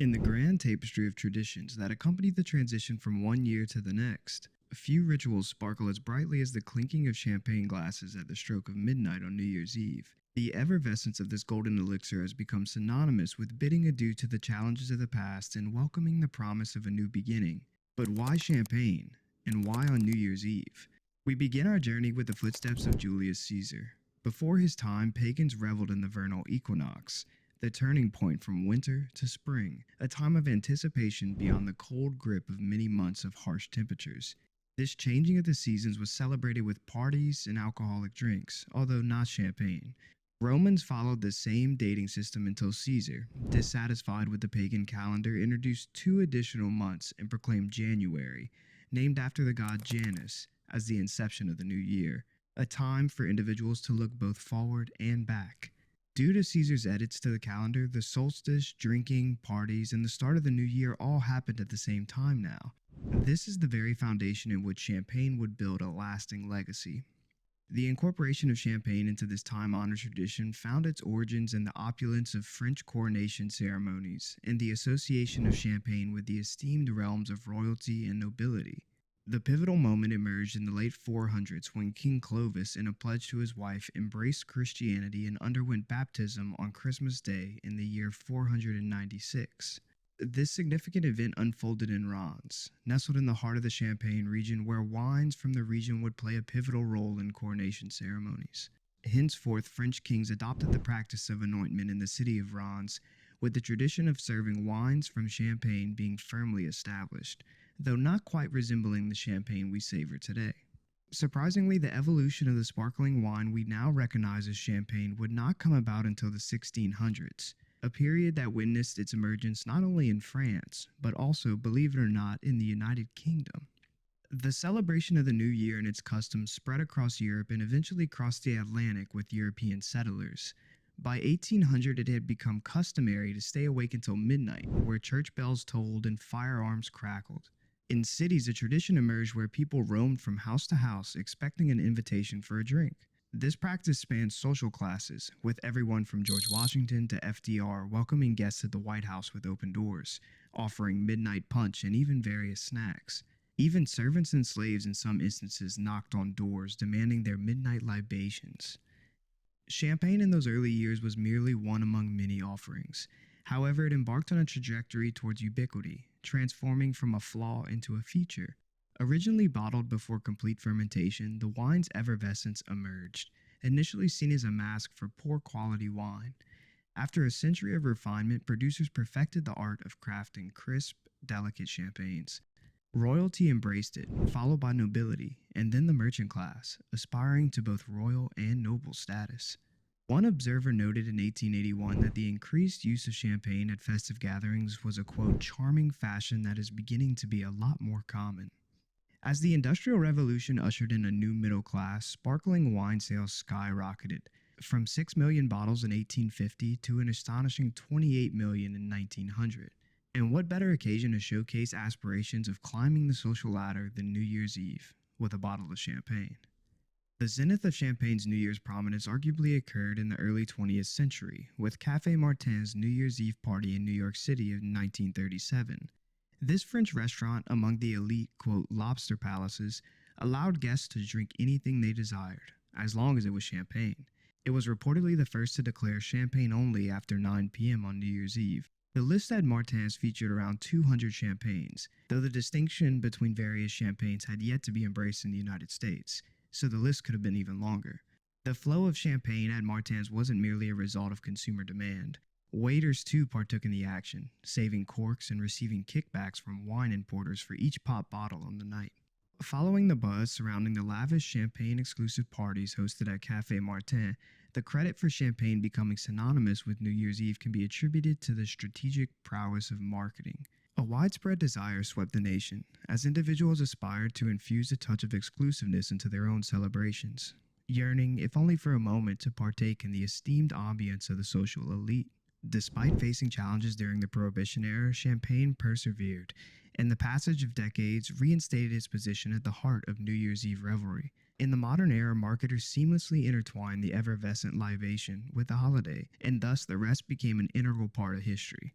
In the grand tapestry of traditions that accompany the transition from one year to the next, few rituals sparkle as brightly as the clinking of champagne glasses at the stroke of midnight on New Year's Eve. The effervescence of this golden elixir has become synonymous with bidding adieu to the challenges of the past and welcoming the promise of a new beginning. But why champagne? And why on New Year's Eve? We begin our journey with the footsteps of Julius Caesar. Before his time, pagans reveled in the vernal equinox, the turning point from winter to spring, a time of anticipation beyond the cold grip of many months of harsh temperatures. This changing of the seasons was celebrated with parties and alcoholic drinks, although not champagne. Romans followed the same dating system until Caesar, dissatisfied with the pagan calendar, introduced two additional months and proclaimed January, named after the god Janus, as the inception of the new year, a time for individuals to look both forward and back. Due to Caesar's edits to the calendar, the solstice, drinking, parties, and the start of the new year all happened at the same time now. This is the very foundation in which champagne would build a lasting legacy. The incorporation of champagne into this time-honored tradition found its origins in the opulence of French coronation ceremonies and the association of champagne with the esteemed realms of royalty and nobility. The pivotal moment emerged in the late 400s when King Clovis, in a pledge to his wife, embraced Christianity and underwent baptism on Christmas Day in the year 496. This significant event unfolded in Reims, nestled in the heart of the Champagne region, where wines from the region would play a pivotal role in coronation ceremonies. Henceforth, French kings adopted the practice of anointment in the city of Reims, with the tradition of serving wines from Champagne being firmly established, though not quite resembling the champagne we savor today. Surprisingly, the evolution of the sparkling wine we now recognize as champagne would not come about until the 1600s, a period that witnessed its emergence not only in France, but also, believe it or not, in the United Kingdom. The celebration of the new year and its customs spread across Europe and eventually crossed the Atlantic with European settlers. By 1800, it had become customary to stay awake until midnight, where church bells tolled and firearms crackled. In cities, a tradition emerged where people roamed from house to house expecting an invitation for a drink. This practice spanned social classes, with everyone from George Washington to FDR welcoming guests at the White House with open doors, offering midnight punch and even various snacks. Even servants and slaves in some instances knocked on doors demanding their midnight libations. Champagne in those early years was merely one among many offerings. However, it embarked on a trajectory towards ubiquity, transforming from a flaw into a feature. Originally bottled before complete fermentation, the wine's effervescence emerged, initially seen as a mask for poor quality wine. After a century of refinement, producers perfected the art of crafting crisp, delicate champagnes. Royalty embraced it, followed by nobility, and then the merchant class, aspiring to both royal and noble status. One observer noted in 1881 that the increased use of champagne at festive gatherings was a, quote, charming fashion that is beginning to be a lot more common. As the Industrial Revolution ushered in a new middle class, sparkling wine sales skyrocketed, from 6 million bottles in 1850 to an astonishing 28 million in 1900. And what better occasion to showcase aspirations of climbing the social ladder than New Year's Eve, with a bottle of champagne? The zenith of Champagne's New Year's prominence arguably occurred in the early 20th century, with Café Martin's New Year's Eve party in New York City in 1937. This French restaurant, among the elite, quote, lobster palaces, allowed guests to drink anything they desired, as long as it was champagne. It was reportedly the first to declare champagne only after 9 p.m. on New Year's Eve. The list at Martin's featured around 200 champagnes, though the distinction between various champagnes had yet to be embraced in the United States, so the list could have been even longer. The flow of champagne at Martin's wasn't merely a result of consumer demand. Waiters too partook in the action, saving corks and receiving kickbacks from wine importers for each pop bottle on the night. Following the buzz surrounding the lavish champagne-exclusive parties hosted at Café Martin, the credit for champagne becoming synonymous with New Year's Eve can be attributed to the strategic prowess of marketing. A widespread desire swept the nation, as individuals aspired to infuse a touch of exclusiveness into their own celebrations, yearning, if only for a moment, to partake in the esteemed ambience of the social elite. Despite facing challenges during the Prohibition era, champagne persevered, and the passage of decades reinstated its position at the heart of New Year's Eve revelry. In the modern era, marketers seamlessly intertwined the effervescent libation with the holiday, and thus the rest became an integral part of history.